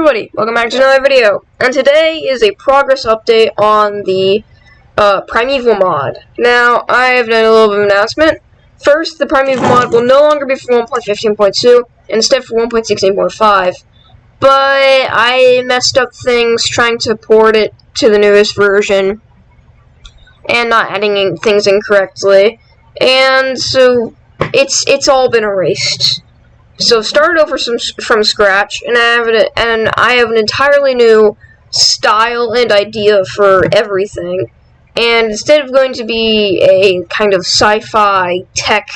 everybody, welcome back to another video, and today is a progress update on the Primeval mod. Now, I have done a little bit of an announcement. First, the Primeval mod will no longer be for 1.15.2, instead for 1.16.5, but I messed up things trying to port it to the newest version, and not adding in things incorrectly, and so it's all been erased. So started over from scratch, and I have an entirely new style and idea for everything. And instead of going to be a kind of sci-fi tech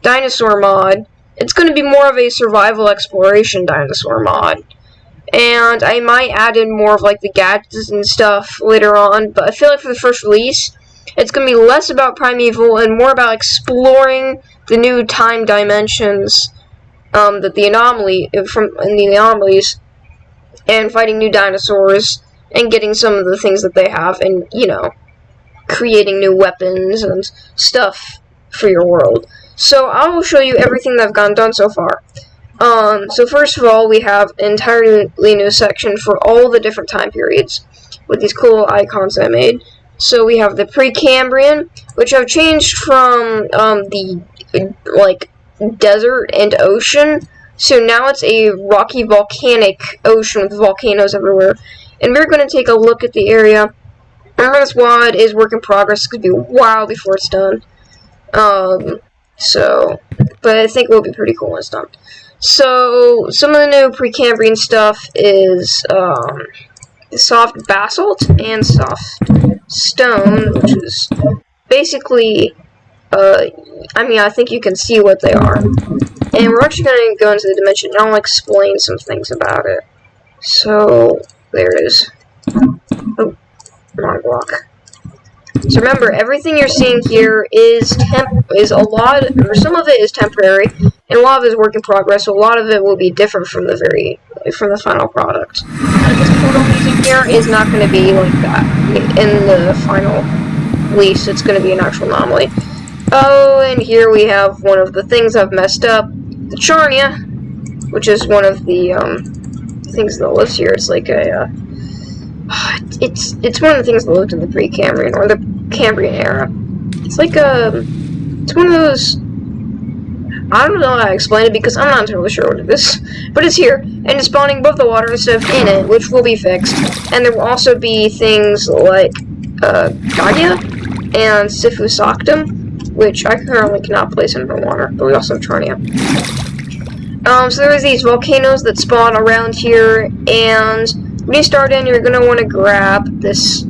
dinosaur mod, it's going to be more of a survival exploration dinosaur mod. And I might add in more of like the gadgets and stuff later on, but I feel like for the first release, it's going to be less about Primeval and more about exploring the new time dimensions. That the anomalies, and fighting new dinosaurs, and getting some of the things that they have, and, you know, creating new weapons and stuff for your world. So I will show you everything that I've gotten done so far. So first of all, we have an entirely new section for all the different time periods, with these cool icons I made. So we have the Precambrian, which I've changed from, desert and ocean, so now it's a rocky volcanic ocean with volcanoes everywhere, and we're going to take a look at the area. Remember, this WOD is work in progress. It could be a while before it's done, but I think it will be pretty cool when it's done. So some of the new Precambrian stuff is soft basalt and soft stone, which is basically I think you can see what they are. And we're actually going to go into the dimension, and I'll explain some things about it. So, there it is. Oh, wrong block. So remember, everything you're seeing here is some of it is temporary, and a lot of it is work in progress, so a lot of it will be different from the final product. This portal I'm using here is not going to be like that in the final release. It's going to be an actual anomaly. Oh, and here we have one of the things I've messed up, the Charnia, which is one of the things that lives here. It's like a it's one of the things that lived in the Precambrian or the Cambrian era. It's like it's one of those. I don't know how to explain it because I'm not entirely sure what it is, but it's here and it's spawning above the water instead of in it, which will be fixed. And there will also be things like Gaia and Sifusactum, which I currently cannot place in the water, but we also have Charnia. So there's these volcanoes that spawn around here, and when you start in, you're gonna want to grab that's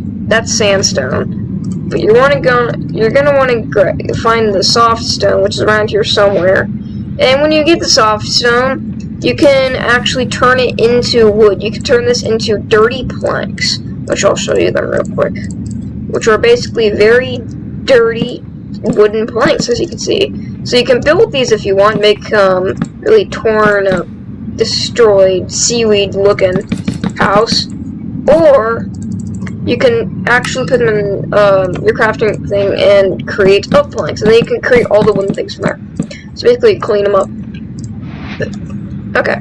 sandstone, but you're gonna want to find the soft stone, which is around here somewhere. And when you get the soft stone, you can actually turn it into wood. You can turn this into dirty planks, which I'll show you them real quick, which are basically very dirty wooden planks, as you can see. So you can build these if you want, make really torn up, destroyed, seaweed-looking house, or you can actually put them in your crafting thing and create up planks, and then you can create all the wooden things from there. So basically, clean them up. Okay.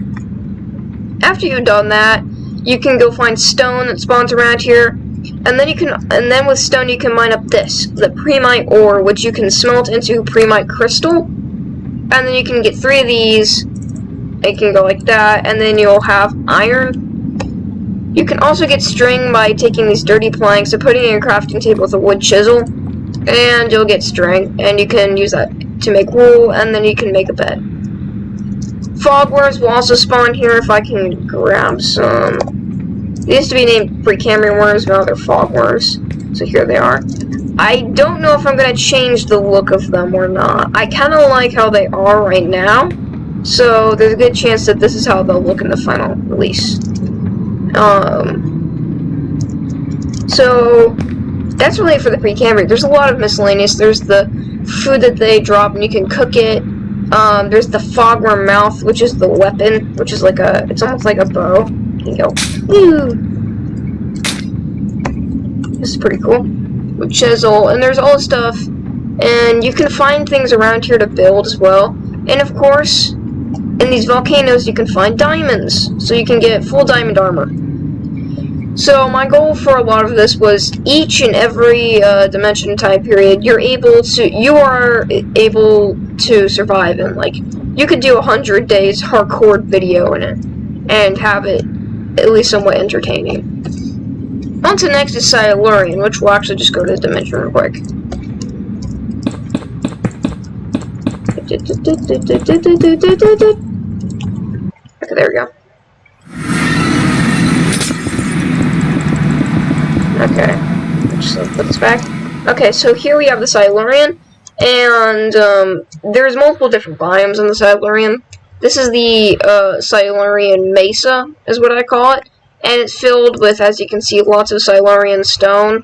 After you've done that, you can go find stone that spawns around here. And then with stone you can mine up the Premite ore, which you can smelt into Premite crystal. And then you can get 3 of these. It can go like that, and then you'll have iron. You can also get string by taking these dirty planks and putting it in your crafting table with a wood chisel, and you'll get string, and you can use that to make wool, and then you can make a bed. Fogworms will also spawn here if I can grab some. They used to be named Precambrian worms, but now they're fogworms. So here they are. I don't know if I'm going to change the look of them or not. I kind of like how they are right now, so there's a good chance that this is how they'll look in the final release. So that's really it for the Precambrian. There's a lot of miscellaneous. There's the food that they drop and you can cook it. There's the fogworm mouth, which is the weapon, which is like it's almost like a bow. You go, woo! This is pretty cool. With chisel, and there's all this stuff, and you can find things around here to build as well. And of course, in these volcanoes you can find diamonds, so you can get full diamond armor. So my goal for a lot of this was each and every dimension time period you are able to survive in. Like, you could do 100 days hardcore video in it and have it at least somewhat entertaining. On to next is Silarian, which we'll actually just go to the dimension real quick. Okay, there we go. Okay, just put this back. Okay, so here we have the Silarian, and there's multiple different biomes in the Silarian. This is the Silarian Mesa, is what I call it, and it's filled with, as you can see, lots of Silarian stone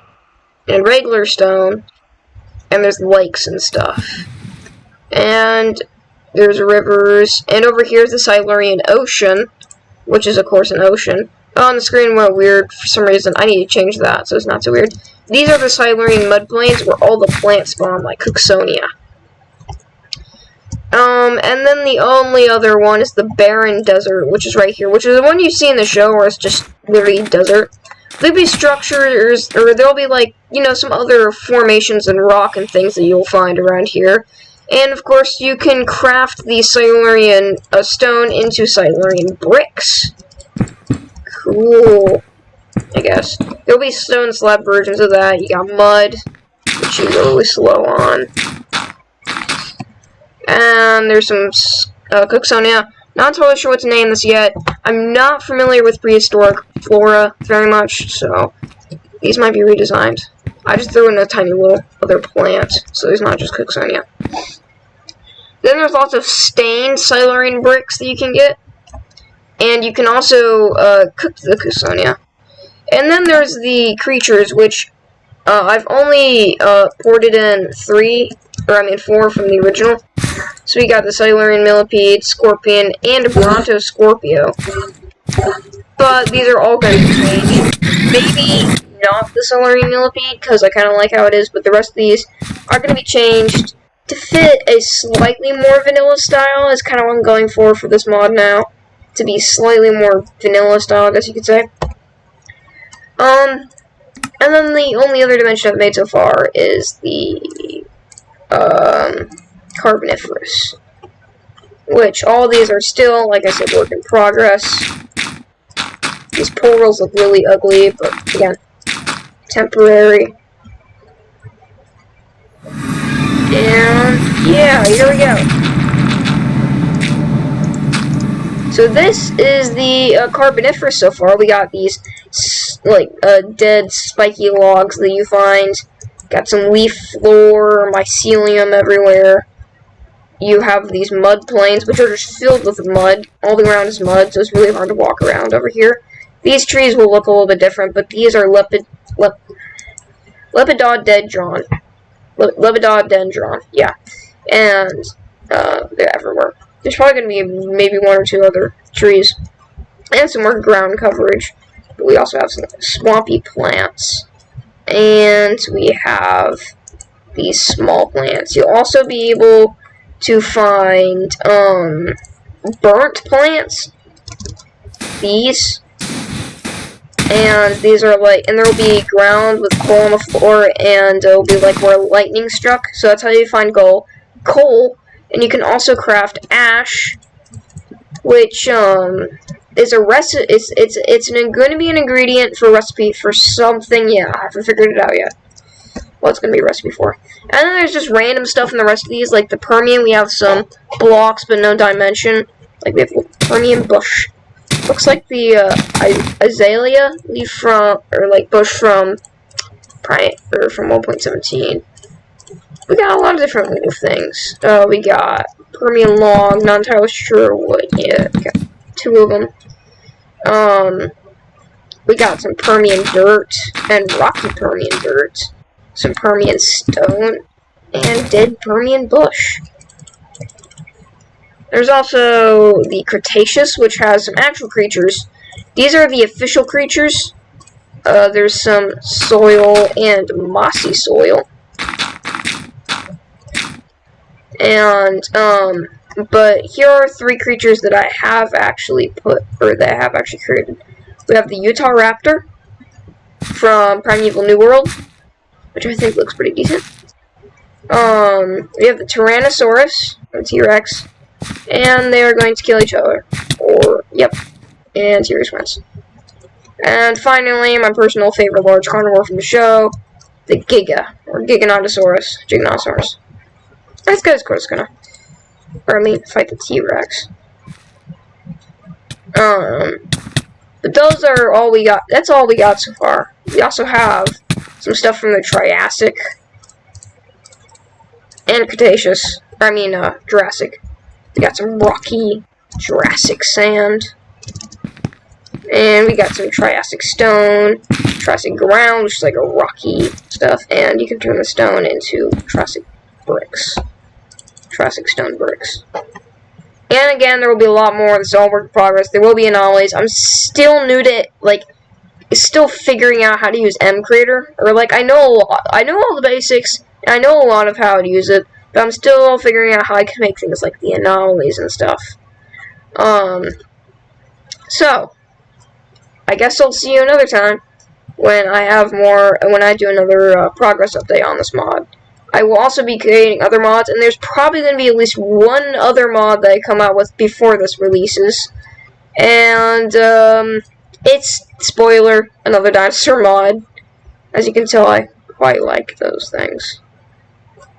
and regular stone, and there's lakes and stuff. And there's rivers, and over here is the Silarian Ocean, which is, of course, an ocean. Oh, and the screen went weird for some reason. I need to change that so it's not so weird. These are the Silarian mud plains where all the plants spawn, like Cooksonia. And then the only other one is the barren desert, which is right here, which is the one you see in the show where it's just literally desert. There'll be structures, or there'll be, like, you know, some other formations and rock and things that you'll find around here. And, of course, you can craft the Silarian stone into Silarian bricks. Cool, I guess. There'll be stone slab versions of that. You got mud, which you go really slow on. And there's some Cooksonia. Not totally sure what to name this yet. I'm not familiar with prehistoric flora very much, so these might be redesigned. I just threw in a tiny little other plant, so it's not just Cooksonia. Then there's lots of stained Silarian bricks that you can get. And you can also cook the Cooksonia. And then there's the creatures, which I've only ported in 4 from the original. So we got the Silarian Millipede, Scorpion, and a Brontoscorpio. But these are all going to be changed. Maybe not the Silarian Millipede, because I kind of like how it is, but the rest of these are going to be changed to fit a slightly more vanilla style, is kind of what I'm going for this mod now. To be slightly more vanilla style, I guess you could say. And then the only other dimension I've made so far is the Carboniferous, which all these are still, like I said, work in progress. These portals look really ugly, but again, temporary. And yeah, here we go. So this is the Carboniferous so far. We got these dead spiky logs that you find. Got some leaf floor, mycelium everywhere. You have these mud plains, which are just filled with mud. All the ground is mud, so it's really hard to walk around over here. These trees will look a little bit different, but these are Lepidodendron. Lepidodendron, yeah. And they're everywhere. There's probably going to be maybe 1 or 2 other trees. And some more ground coverage. But we also have some swampy plants. And we have these small plants. You'll also be able to find burnt plants. These. And these are and there will be ground with coal on the floor, and it'll be where lightning struck. So that's how you find coal. And you can also craft ash, which is a recipe. It's going to be an ingredient for a recipe for something. Yeah, I haven't figured it out yet. What it's going to be a recipe for. And then there's just random stuff in the rest of these, like the Permian. We have some blocks, but no dimension. Like we have Permian bush. Looks like the azalea leaf from, bush from 1.17. We got a lot of different little things. We got Permian log, not entirely sure what yet. Got 2 of them. We got some Permian dirt and rocky Permian dirt, some Permian stone, and dead Permian bush. There's also the Cretaceous, which has some actual creatures. These are the official creatures. There's some soil and mossy soil. And But here are 3 creatures that I have actually that I have actually created. We have the Utah Raptor from Primeval New World, which I think looks pretty decent. We have the Tyrannosaurus from T-Rex, and they are going to kill each other. Yep, and T-Rex wins. And finally, my personal favorite large carnivore from the show, the Giganotosaurus. This guy's, of course, gonna fight the T-Rex. But those are all we got. That's all we got so far. We also have some stuff from the Triassic and Cretaceous. Jurassic. We got some rocky Jurassic sand. And we got some Triassic stone, Triassic ground, which is like a rocky stuff. And you can turn the stone into Triassic bricks. Triassic stone bricks. And again, there will be a lot more. This is all work in progress. There will be anomalies. I'm still new to it, still figuring out how to use MCreator. I know all the basics, and I know a lot of how to use it, but I'm still figuring out how I can make things like the anomalies and stuff. So I guess I'll see you another time when I do another progress update on this mod. I will also be creating other mods, and there's probably going to be at least one other mod that I come out with before this releases. And, it's, spoiler, another dinosaur mod. As you can tell, I quite like those things.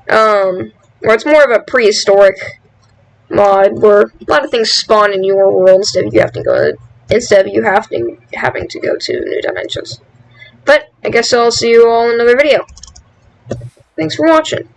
Where it's more of a prehistoric mod, where a lot of things spawn in your world instead of you having to go to new dimensions. But I guess I'll see you all in another video. Thanks for watching.